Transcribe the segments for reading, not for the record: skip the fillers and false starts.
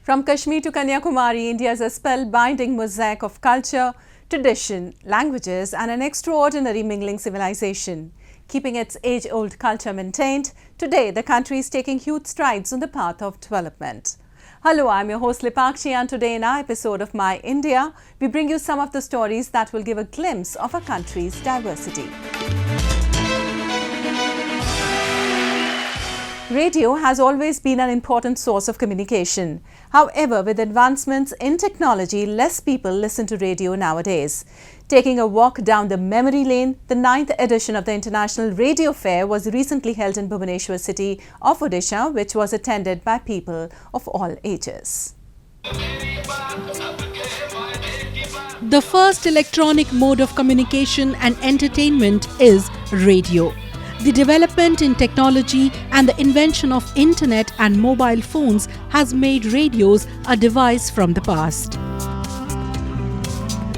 From Kashmir to Kanyakumari, India is a spellbinding mosaic of culture, tradition, languages and an extraordinary mingling civilization. Keeping its age-old culture maintained, today the country is taking huge strides on the path of development. Hello, I'm your host Lipakshi, and today in our episode of My India, we bring you some of the stories that will give a glimpse of a country's diversity. Radio has always been an important source of communication. However, with advancements in technology, less people listen to radio nowadays. Taking a walk down the memory lane, the 9th edition of the International Radio Fair was recently held in Bhubaneshwar city of Odisha, which was attended by people of all ages. The first electronic mode of communication and entertainment is radio. The development in technology and the invention of internet and mobile phones has made radios a device from the past.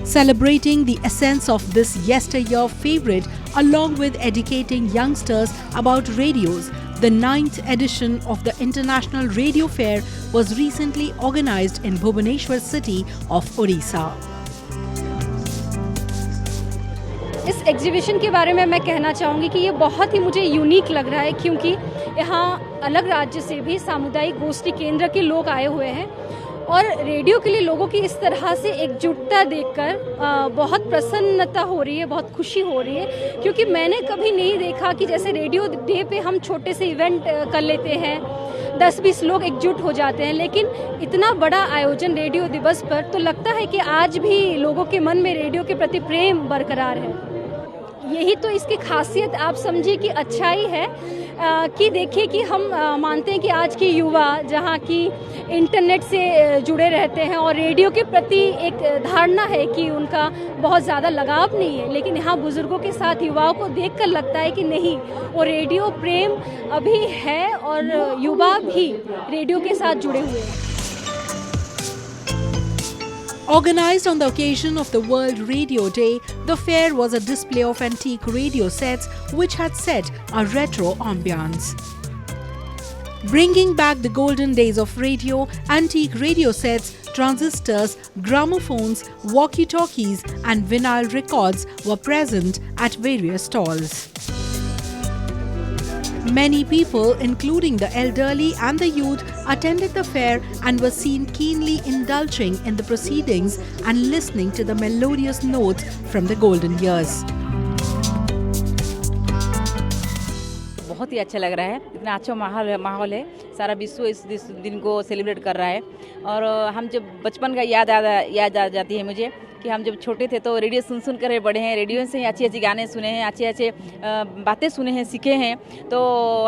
Celebrating the essence of this yesteryear favorite along with educating youngsters about radios, the 9th edition of the International Radio Fair was recently organized in Bhubaneshwar city of Odisha. इस exhibition के बारे में मैं कहना चाहूँगी कि ये बहुत ही मुझे यूनिक लग रहा है, क्योंकि यहाँ अलग राज्य से भी सामुदायिक गोष्ठी केंद्र के लोग आए हुए हैं और रेडियो के लिए लोगों की इस तरह से एकजुटता देखकर बहुत प्रसन्नता हो रही है, बहुत खुशी हो रही है, क्योंकि मैंने कभी नहीं देखा कि जैसे रेडियो डे पे हम छोटे से इवेंट कर लेते हैं, 10-20 लोग एकजुट हो जाते हैं, लेकिन इतना बड़ा आयोजन रेडियो दिवस पर तो लगता है कि आज भी लोगों के मन में रेडियो के प्रति प्रेम बरकरार है। यही तो इसकी खासियत आप समझिए कि अच्छाई है कि देखिए कि हम मानते हैं कि आज की युवा जहाँ की इंटरनेट से जुड़े रहते हैं और रेडियो के प्रति एक धारणा है कि उनका बहुत ज़्यादा लगाव नहीं है, लेकिन यहाँ बुजुर्गों के साथ युवाओं को देखकर लगता है कि नहीं, वो रेडियो प्रेम अभी है और युवा भी रेडियो के साथ जुड़े हुए हैं। Organized on the occasion of the World Radio Day, the fair was a display of antique radio sets which had set a retro ambience. Bringing back the golden days of radio, antique radio sets, transistors, gramophones, walkie-talkies and vinyl records were present at various stalls. Many people, including the elderly and the youth, attended the fair and were seen keenly indulging in the proceedings and listening to the melodious notes from the golden years. बहुत ही अच्छा लग रहा है, इतना अच्छा माहौल है, सारा विश्व इस दिन को सेलिब्रेट कर रहा है। और हम जब बचपन का याद आ जाती है मुझे कि हम जब छोटे थे तो रेडियो सुन कर बड़े हैं, रेडियो से ही अच्छे गाने सुने हैं, अच्छे बातें सुने हैं, सीखे हैं। तो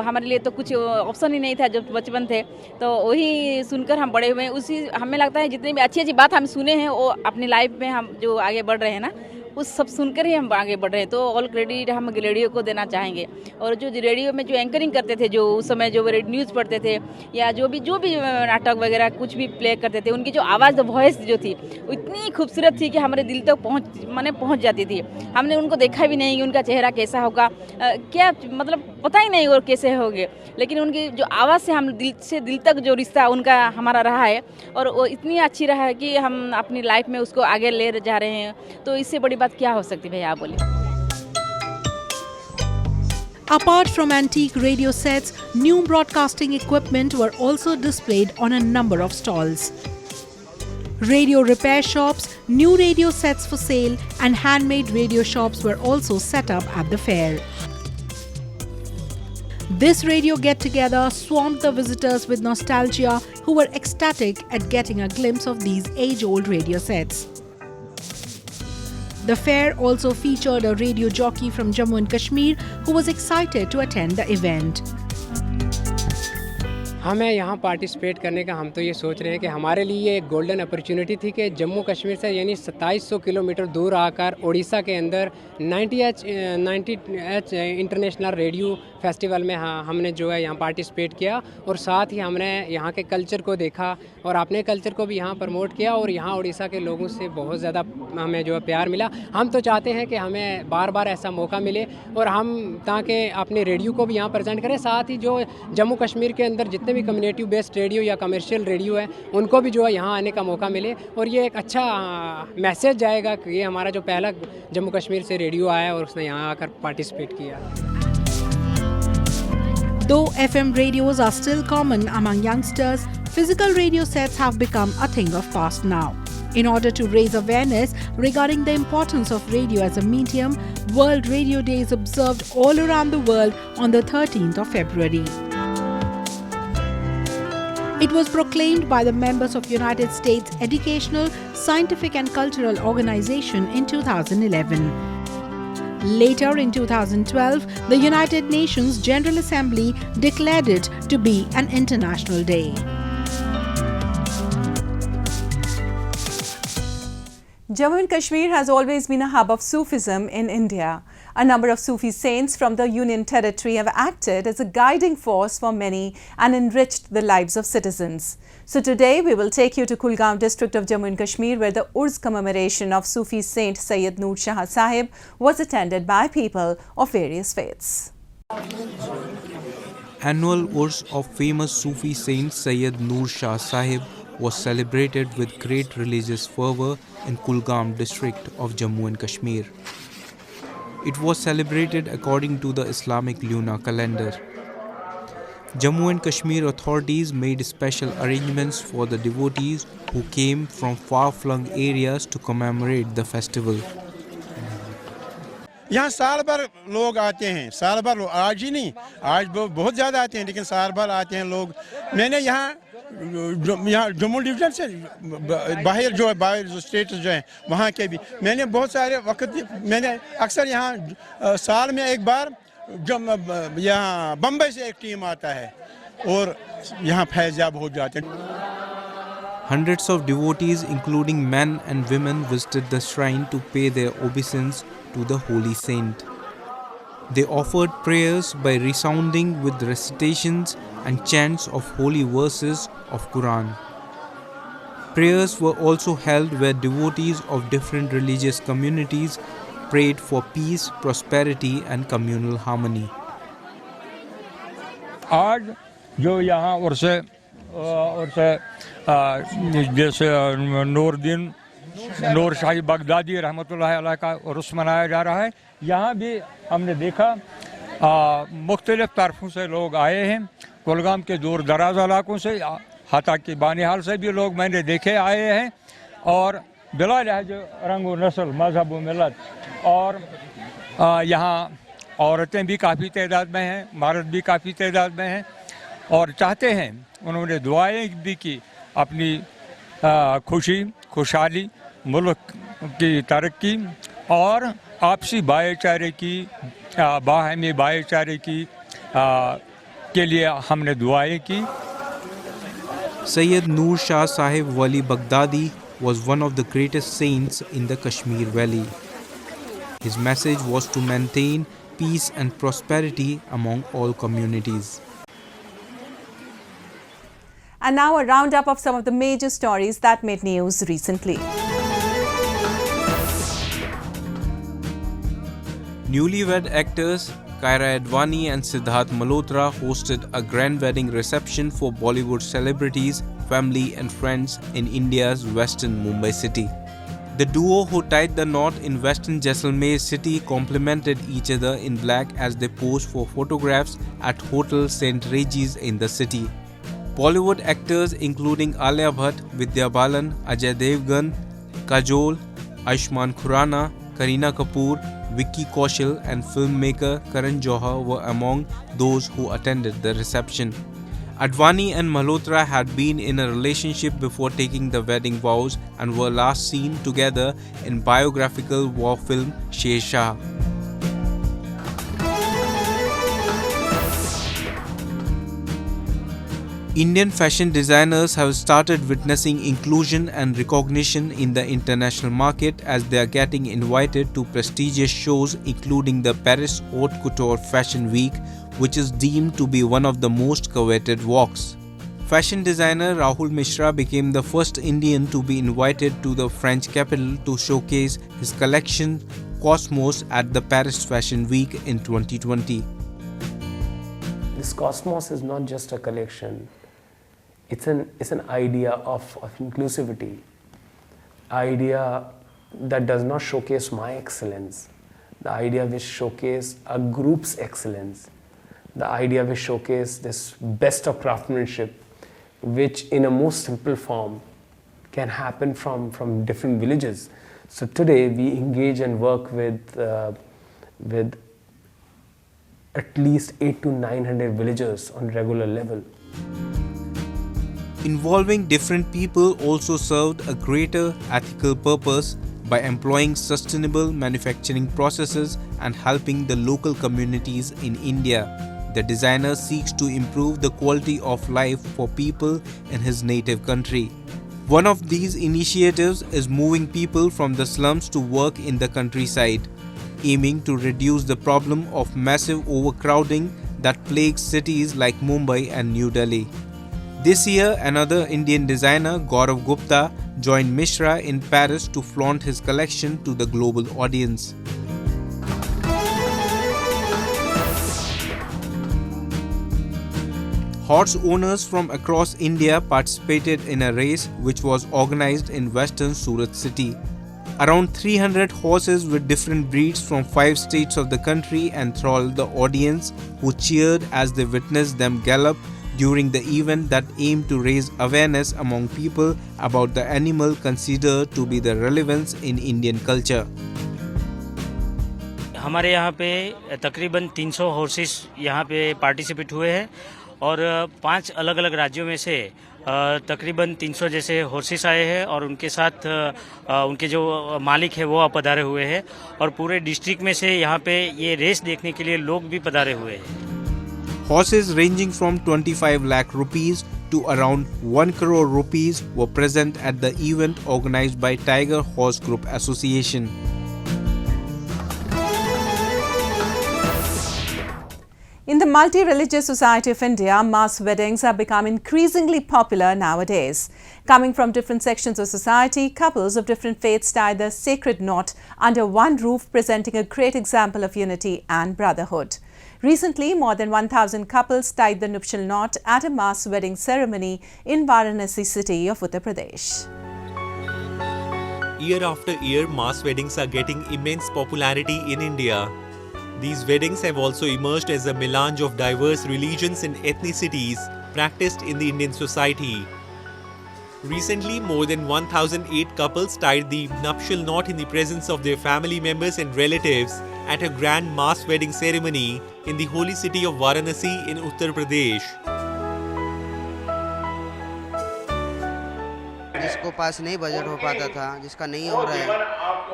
हमारे लिए तो कुछ ऑप्शन ही नहीं था जब बचपन थे, तो वही सुनकर हम बड़े हुए हैं। उसी हमें लगता है जितनी भी अच्छी बात हम सुने हैं वो अपनी लाइफ में हम जो आगे बढ़ रहे हैं ना, उस सब सुनकर ही हम आगे बढ़ रहे हैं। तो ऑल क्रेडिट हम रेडियो को देना चाहेंगे। और जो रेडियो में जो एंकरिंग करते थे, जो उस समय जो न्यूज़ पढ़ते थे या जो भी नाटक वगैरह कुछ भी प्ले करते थे, उनकी जो आवाज़ वॉइस जो थी वो इतनी खूबसूरत थी कि हमारे दिल तक पहुंच जाती थी। हमने उनको देखा भी नहीं कि उनका चेहरा कैसा होगा, क्या मतलब पता ही नहीं और कैसे होंगे, लेकिन उनकी जो आवाज़ से हम दिल तक जो रिश्ता उनका हमारा रहा है और वो इतनी अच्छी रहा है कि हम अपनी लाइफ में उसको आगे ले जा रहे हैं। तो इससे बड़ी बात क्या हो सकती है भैया, आप बोलिए। Apart from antique radio sets, new broadcasting equipment were also displayed on a number of stalls. Radio repair shops, new radio sets for sale and handmade radio shops were also set up at the fair. This radio get-together swamped the visitors with nostalgia who were ecstatic at getting a glimpse of these age-old radio sets. The fair also featured a radio jockey from Jammu and Kashmir who was excited to attend the event. हमें यहाँ participate करने का हम तो ये सोच रहे हैं कि हमारे लिए एक गोल्डन अपॉर्चुनिटी थी कि जम्मू कश्मीर से यानी 2700 किलोमीटर दूर आकर ओडिशा के अंदर 90H इंटरनेशनल रेडियो फेस्टिवल में हमने जो है यहाँ पार्टिसिपेट किया और साथ ही हमने यहाँ के कल्चर को देखा और अपने कल्चर को भी यहाँ प्रमोट किया और यहाँ उड़ीसा के लोगों से बहुत ज़्यादा हमें जो है प्यार मिला। हम तो चाहते हैं कि हमें बार बार ऐसा मौका मिले और हम ताकि अपने रेडियो को भी यहाँ प्रेजेंट करें, साथ ही जो जम्मू कश्मीर के अंदर जितने भी कम्युनिटी बेस्ड रेडियो या कमर्शियल रेडियो है उनको भी जो है यहाँ आने का मौका मिले और ये एक अच्छा मैसेज जाएगा कि ये हमारा जो पहला जम्मू कश्मीर से रेडियो आया और उसने यहाँ आकर पार्टिसिपेट किया। Though FM radios are still common among youngsters, physical radio sets have become a thing of past now. In order to raise awareness regarding the importance of radio as a medium, World Radio Day is observed all around the world on the 13th of February. It was proclaimed by the members of United States Educational, Scientific and Cultural Organization in 2011. Later in 2012, the United Nations General Assembly declared it to be an international day. Jammu and Kashmir has always been a hub of Sufism in India. A number of Sufi saints from the Union Territory have acted as a guiding force for many and enriched the lives of citizens. So today we will take you to Kulgam district of Jammu and Kashmir, where the Urs commemoration of Sufi saint Syed Noor Shah Saheb was attended by people of various faiths. Annual Urs of famous Sufi saint Syed Noor Shah Saheb was celebrated with great religious fervour in Kulgam district of Jammu and Kashmir. It was celebrated according to the Islamic lunar calendar. Jammu and Kashmir authorities made special arrangements for the devotees who came from far-flung areas to commemorate the festival. यहाँ साल भर लोग आते हैं, साल भर आज ही नहीं, आज बहुत ज़्यादा आते हैं, लेकिन साल भर आते हैं लोग। मैंने यहाँ जम्मू डिवीजन से बाहर जो स्टेट्स जो हैं वहाँ के भी मैंने बहुत सारे वक्त मैंने अक्सर यहाँ साल में एक बार यहाँ बम्बई से एक टीम आता है और यहाँ फैज़याब हो जाते हैं। Hundreds of devotees, including men and women, visited the shrine to pay their obeisance to the holy saint. They offered prayers by resounding with recitations and chants of holy verses of Quran. Prayers were also held where devotees of different religious communities prayed for peace, prosperity and communal harmony. आज जो यहाँ और से जैसे नूर शाही Baghdadi रहमतुल्लाह अलैह का उर्स मनाया जा रहा है, यहाँ भी हमने देखा मुख्तलिफ तरफों से लोग आए हैं। कुलगाम के दूर दराज इलाकों से, हता कि बानिहाल से भी लोग मैंने देखे आए हैं और बिला लिहाज रंग व नस्ल, मजहब व मिलत। और यहाँ औरतें भी काफ़ी तादाद में हैं, मर्द भी काफ़ी तादाद में हैं और चाहते हैं, उन्होंने दुआएं भी की अपनी खुशी, खुशहाली, मुल्क की तरक्की और आपसी भाईचारे की, बाहमी भाईचारे की के लिए हमने दुआएं की। Syed Noor Shah Saheb Wali Baghdadi was one of the greatest saints in the Kashmir Valley. His message was to maintain peace and prosperity among all communities. And now a roundup of some of the major stories that made news recently. Newlywed actors Kaira Advani and Siddharth Malhotra hosted a grand wedding reception for Bollywood celebrities, family and friends in India's western Mumbai city. The duo who tied the knot in western Jaisalmer city complimented each other in black as they posed for photographs at Hotel St. Regis in the city. Bollywood actors including Alia Bhatt, Vidya Balan, Ajay Devgan, Kajol, Ayushmann Khurrana, Kareena Kapoor, Vicky Kaushal and filmmaker Karan Johar were among those who attended the reception. Advani and Malhotra had been in a relationship before taking the wedding vows and were last seen together in biographical war film Sher Shah. Indian fashion designers have started witnessing inclusion and recognition in the international market as they are getting invited to prestigious shows including the Paris Haute Couture Fashion Week, which is deemed to be one of the most coveted walks. Fashion designer Rahul Mishra became the first Indian to be invited to the French capital to showcase his collection Cosmos at the Paris Fashion Week in 2020. This Cosmos is not just a collection, it's an idea of inclusivity, idea that does not showcase my excellence, the idea which showcase a group's excellence, the idea which showcase this best of craftsmanship, which in a most simple form can happen from different villages. So today we engage and work with at least 800 to 900 villagers on regular level. Involving different people also served a greater ethical purpose by employing sustainable manufacturing processes and helping the local communities in India. The designer seeks to improve the quality of life for people in his native country. One of these initiatives is moving people from the slums to work in the countryside, aiming to reduce the problem of massive overcrowding that plagues cities like Mumbai and New Delhi. This year, another Indian designer, Gaurav Gupta, joined Mishra in Paris to flaunt his collection to the global audience. Horse owners from across India participated in a race which was organized in western Surat city. Around 300 horses with different breeds from 5 states of the country enthralled the audience, who cheered as they witnessed them gallop during the event that aimed to raise awareness among people about the animal considered to be the relevance in Indian culture. हमारे यहाँ पे तकरीबन 300 horses यहाँ पे participate हुए हैं और 5 अलग अलग राज्यों में से तकरीबन 300 जैसे हॉर्सेस आए हैं और उनके साथ उनके जो मालिक है वो पधारे हुए हैं और पूरे डिस्ट्रिक्ट में से यहाँ पे ये रेस देखने के लिए लोग भी पधारे हुए हैं. Horses ranging from 25 lakh rupees to around 1 crore rupees were present at the event organized by Tiger Horse Group Association. In the multi-religious society of India, mass weddings have become increasingly popular nowadays. Coming from different sections of society, couples of different faiths tie the sacred knot under one roof, presenting a great example of unity and brotherhood. Recently, more than 1,000 couples tied the nuptial knot at a mass wedding ceremony in Varanasi city of Uttar Pradesh. Year after year, mass weddings are getting immense popularity in India. These weddings have also emerged as a melange of diverse religions and ethnicities practiced in the Indian society. Recently, more than 1,008 couples tied the nuptial knot in the presence of their family members and relatives at a grand mass wedding ceremony in the holy city of Varanasi in Uttar Pradesh. जिसको पास नहीं budget हो पाता था, जिसका नहीं हो रहा है,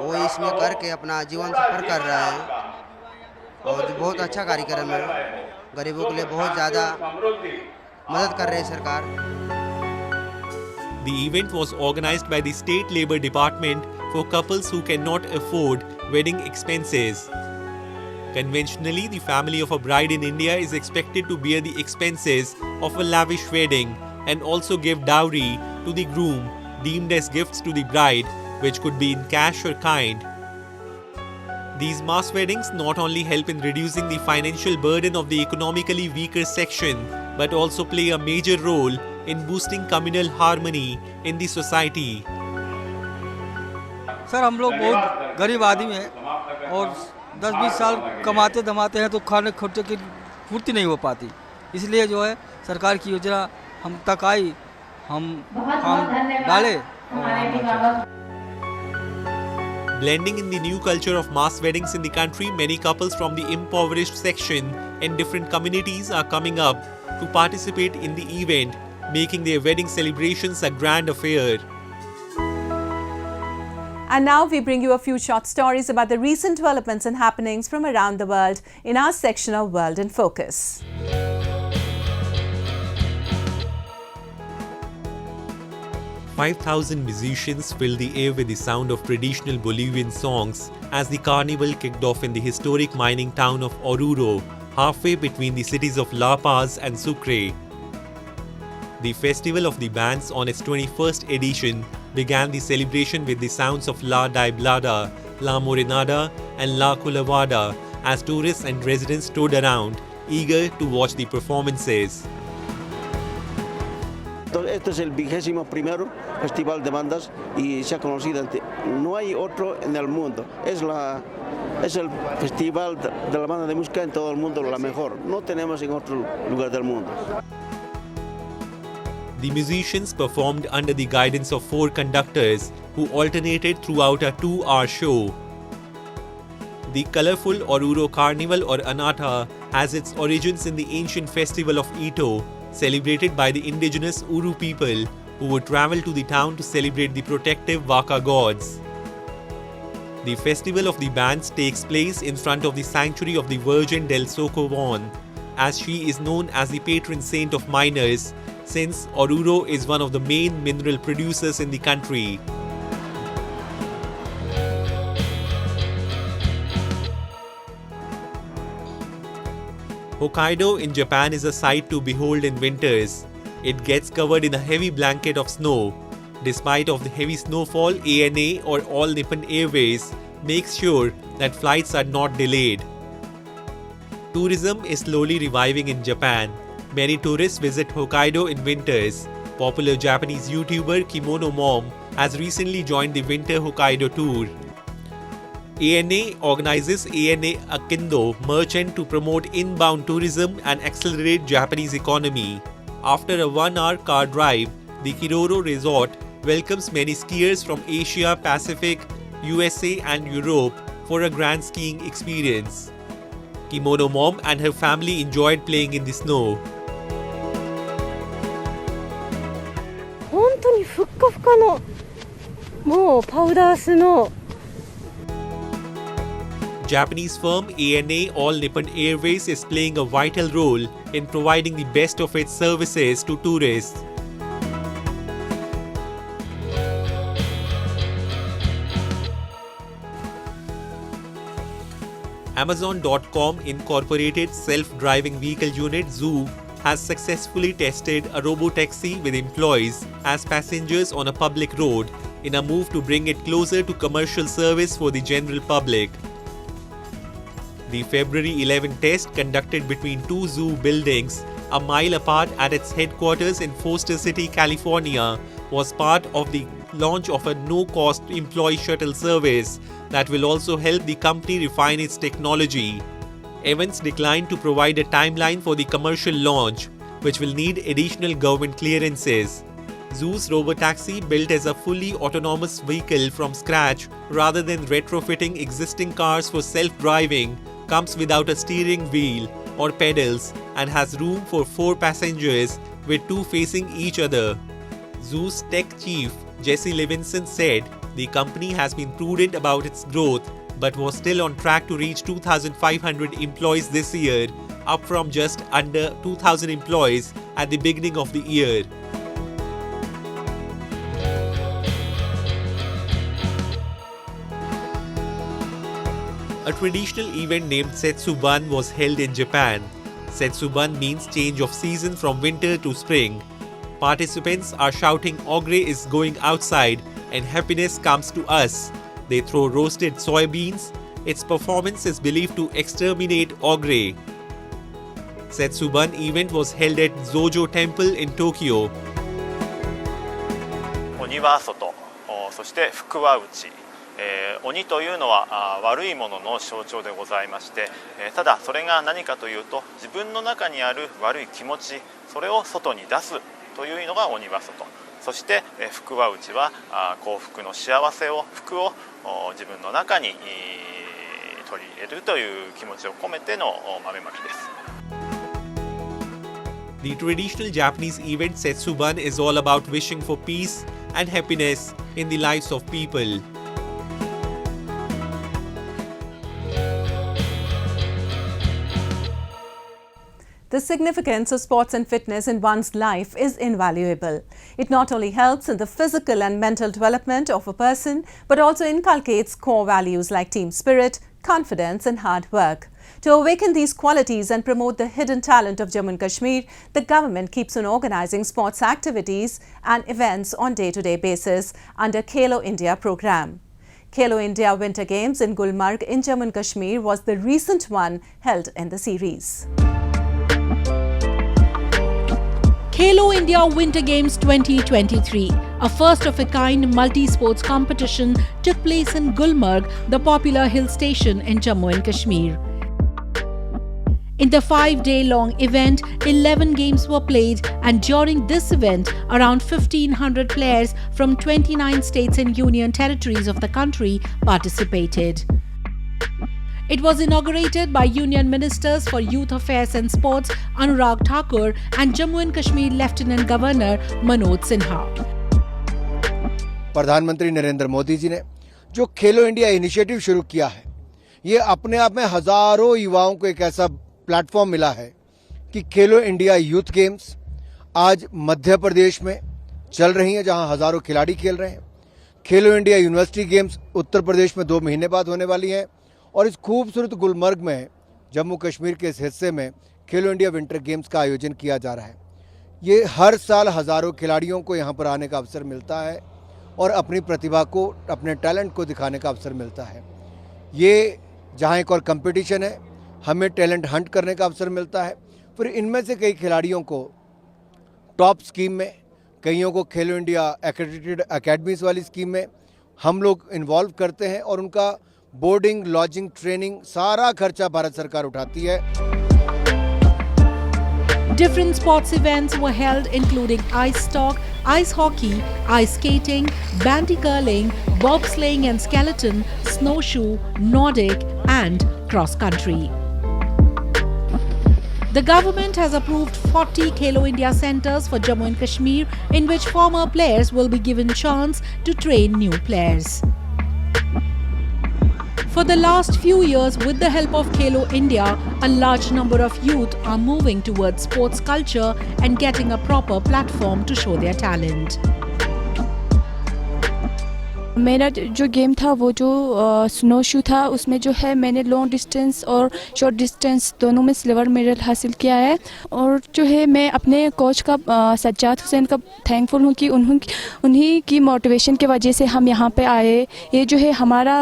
वो इसमें करके अपना जीवन सफर कर रहा है और बहुत अच्छा कार्यक्रम है. गरीबों के लिए बहुत ज़्यादा मदद कर रही है सरकार. The event was organized by the State Labour Department for couples who cannot afford wedding expenses. Conventionally, the family of a bride in India is expected to bear the expenses of a lavish wedding and also give dowry to the groom, deemed as gifts to the bride, which could be in cash or kind. These mass weddings not only help in reducing the financial burden of the economically weaker section, but also play a major role in boosting communal harmony in the society. Sir, हम लोग बहुत गरीब आदमी हैं और 10-20 साल कमाते धमाते हैं तो खाने खर्चे की पूर्ति नहीं हो पाती. इसलिए जो है सरकार की योजना हम तक आई, हम डाले. Blending in the new culture of mass weddings in the country, many couples from the impoverished section and different communities are coming up to participate in the event, making their wedding celebrations a grand affair. And now we bring you a few short stories about the recent developments and happenings from around the world in our section of World in Focus. "5,000 musicians filled the air with the sound of traditional Bolivian songs as the carnival kicked off in the historic mining town of Oruro halfway between the cities of La Paz and Sucre. The Festival of the Bands on its 21st edition began the celebration with the sounds of La Daiblada, La Morenada and La Culavada as tourists and residents stood around, eager to watch the performances. Este es el 21º Festival de Bandas y se ha conocido, no hay otro en el mundo. Es el festival de la banda de música en todo el mundo, la mejor. No tenemos en otro lugar del mundo. The musicians performed under the guidance of 4 conductors who alternated throughout a 2-hour show. The colorful Oruro Carnival or Anata has its origins in the ancient festival of Ito, celebrated by the indigenous Uru people who would travel to the town to celebrate the protective Waka gods. The Festival of the Bands takes place in front of the sanctuary of the Virgin del Socavon, as she is known as the patron saint of miners, since Oruro is one of the main mineral producers in the country. Hokkaido in Japan is a sight to behold in winters. It gets covered in a heavy blanket of snow. Despite of the heavy snowfall, ANA or All Nippon Airways makes sure that flights are not delayed. Tourism is slowly reviving in Japan. Many tourists visit Hokkaido in winters. Popular Japanese YouTuber Kimono Mom has recently joined the Winter Hokkaido tour. ANA organizes ANA Akindo Merchant to promote inbound tourism and accelerate Japanese economy. After a 1-hour car drive, the Kiroro Resort welcomes many skiers from Asia, Pacific, USA and Europe for a grand skiing experience. Kimono Mom and her family enjoyed playing in the snow. 本当にふっかふかのもうパウダースノー。 Japanese firm ANA All Nippon Airways is playing a vital role in providing the best of its services to tourists. Amazon.com Incorporated self-driving vehicle unit Zoo has successfully tested a robotaxi with employees as passengers on a public road in a move to bring it closer to commercial service for the general public. The February 11 test conducted between 2 zoo buildings a mile apart at its headquarters in Foster City, California was part of the launch of a no-cost employee shuttle service that will also help the company refine its technology. Evans declined to provide a timeline for the commercial launch, which will need additional government clearances. Zoo's robotaxi, built as a fully autonomous vehicle from scratch rather than retrofitting existing cars for self-driving, comes without a steering wheel or pedals and has room for 4 passengers with 2 facing each other. Zoo's tech chief, Jesse Levinson, said the company has been prudent about its growth but was still on track to reach 2,500 employees this year, up from just under 2,000 employees at the beginning of the year. A traditional event named Setsuban was held in Japan. Setsuban means change of season from winter to spring. Participants are shouting "Ogre is going outside and happiness comes to us." They throw roasted soybeans. Its performance is believed to exterminate Ogre. Setsuban event was held at Zojo Temple in Tokyo. 鬼は外、そして福は内。鬼というのは悪いものの象徴でございまして、ただそれが何かというと自分の中にある悪い気持ち、それを外に出すというのが鬼は外。そして福は内は幸福の幸せを、福を自分の中に取り入れるという気持ちを込めての豆まきです。The traditional Japanese event Setsuban is all about wishing for peace and happiness in the lives of people. The significance of sports and fitness in one's life is invaluable. It not only helps in the physical and mental development of a person, but also inculcates core values like team spirit, confidence and hard work. To awaken these qualities and promote the hidden talent of Jammu and Kashmir, the government keeps on organising sports activities and events on day-to-day basis under Khelo India program. Khelo India Winter Games in Gulmarg in Jammu and Kashmir was the recent one held in the series. Khelo India Winter Games 2023, a first-of-a-kind multi-sports competition, took place in Gulmarg, the popular hill station in Jammu and Kashmir. In the 5-day-long event, 11 games were played, and during this event, around 1,500 players from 29 states and union territories of the country participated. It was inaugurated by Union Ministers for Youth Affairs and Sports Anurag Thakur and Jammu and Kashmir Lieutenant Governor Manoj Sinha. प्रधानमंत्री नरेंद्र मोदी जी ने जो खेलो India initiative शुरू किया है, ये अपने आप में हजारों युवाओं को एक ऐसा प्लेटफॉर्म मिला है कि खेलो इंडिया यूथ गेम्स आज मध्य प्रदेश में चल रही हैं, जहां हजारों खिलाड़ी खेल रहे हैं। खेलो India university games Uttar Pradesh में 2 महीने बाद होने वाली हैं और इस खूबसूरत गुलमर्ग में जम्मू कश्मीर के इस हिस्से में खेलो इंडिया विंटर गेम्स का आयोजन किया जा रहा है। ये हर साल हजारों खिलाड़ियों को यहाँ पर आने का अवसर मिलता है और अपनी प्रतिभा को, अपने टैलेंट को दिखाने का अवसर मिलता है। ये जहाँ एक और कंपटीशन है, हमें टैलेंट हंट करने का अवसर मिलता है। फिर इनमें से कई खिलाड़ियों को टॉप स्कीम में, कईयों को खेलो इंडिया एक्रेडिटेड अकेडमीज वाली स्कीम में हम लोग इन्वॉल्व करते हैं और उनका बोर्डिंग, लॉजिंग, ट्रेनिंग सारा खर्चा भारत सरकार उठाती है। Different sports events were held including ice stock, ice hockey, ice skating, bandy curling, bobsleighing and skeleton, snowshoe, Nordic and cross country. The government has approved 40 Khelo India centres for Jammu and Kashmir, in which former players will be given chance to train new players. For the last few years, with the help of Khelo India, a large number of youth are moving towards sports culture and getting a proper platform to show their talent. मेरा जो game था वो जो snow शू था, उसमें जो है मैंने लॉन्ग डिस्टेंस और शॉर्ट डिस्टेंस दोनों में सिल्वर मेडल हासिल किया है। और जो है मैं अपने कोच का सज्जाद हुसैन का थैंकफुल हूँ कि उन्हीं की मोटिवेशन की वजह से हम यहाँ पे आए। ये जो है हमारा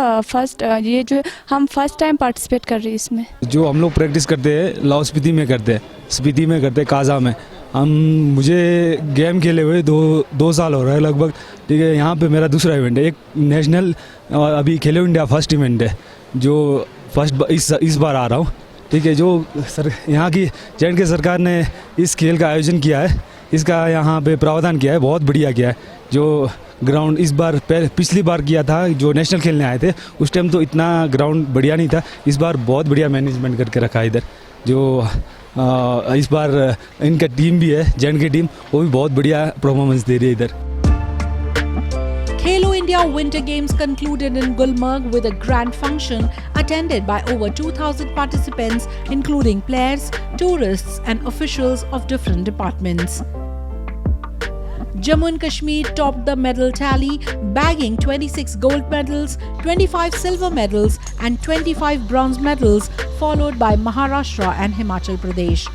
हम फर्स्ट टाइम पार्टिसिपेट कर रहे हैं इसमें। जो हम लोग प्रैक्टिस करते हैं लाहौल स्पीति में करते हैं काजा में। मुझे गेम खेले हुए दो साल हो रहा है लगभग, ठीक है। यहाँ पे मेरा दूसरा इवेंट है, एक नेशनल अभी खेलो इंडिया फर्स्ट इवेंट है जो इस बार आ रहा हूँ, ठीक है। जो यहाँ की J&K सरकार ने इस खेल का आयोजन किया है, इसका यहाँ पे प्रावधान किया है, बहुत बढ़िया किया है। जो ग्राउंड इस बार पिछली बार किया था, जो नेशनल खेलने आए थे उस टाइम तो इतना ग्राउंड बढ़िया नहीं था। इस बार बहुत बढ़िया मैनेजमेंट करके रखा है इधर। जो इस बार इनका टीम भी है, J&K टीम, वो भी बहुत बढ़िया परफॉर्मेंस दे रही है इधर। Khelo India Winter Games concluded in Gulmarg with a grand function attended by over 2,000 participants, including players, tourists and officials of different departments. Jammu and Kashmir topped the medal tally, bagging 26 gold medals, 25 silver medals and 25 bronze medals, followed by Maharashtra and Himachal Pradesh.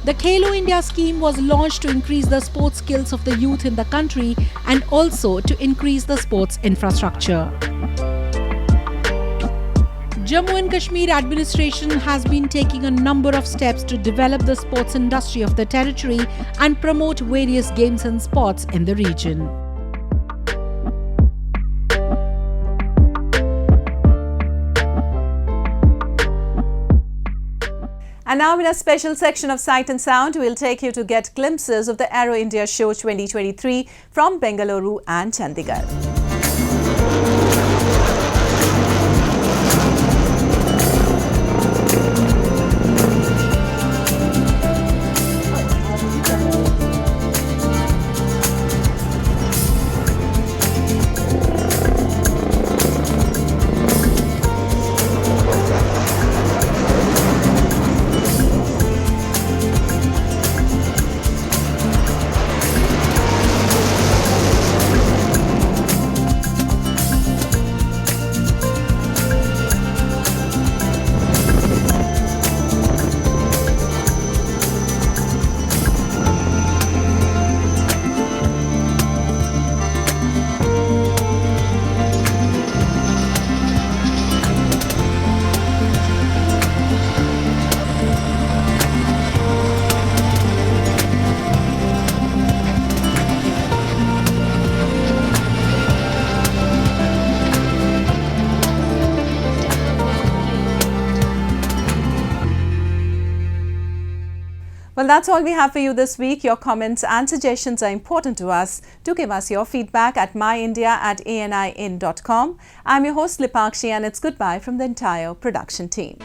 The Khelo India scheme was launched to increase the sports skills of the youth in the country and also to increase the sports infrastructure. Jammu and Kashmir administration has been taking a number of steps to develop the sports industry of the territory and promote various games and sports in the region. And now in a special section of Sight and Sound, we'll take you to get glimpses of the Aero India Show 2023 from Bengaluru and Chandigarh. Well, that's all we have for you this week. Your comments and suggestions are important to us. Do give us your feedback at myindia@anin.com. I'm your host Lipakshi, and it's goodbye from the entire production team.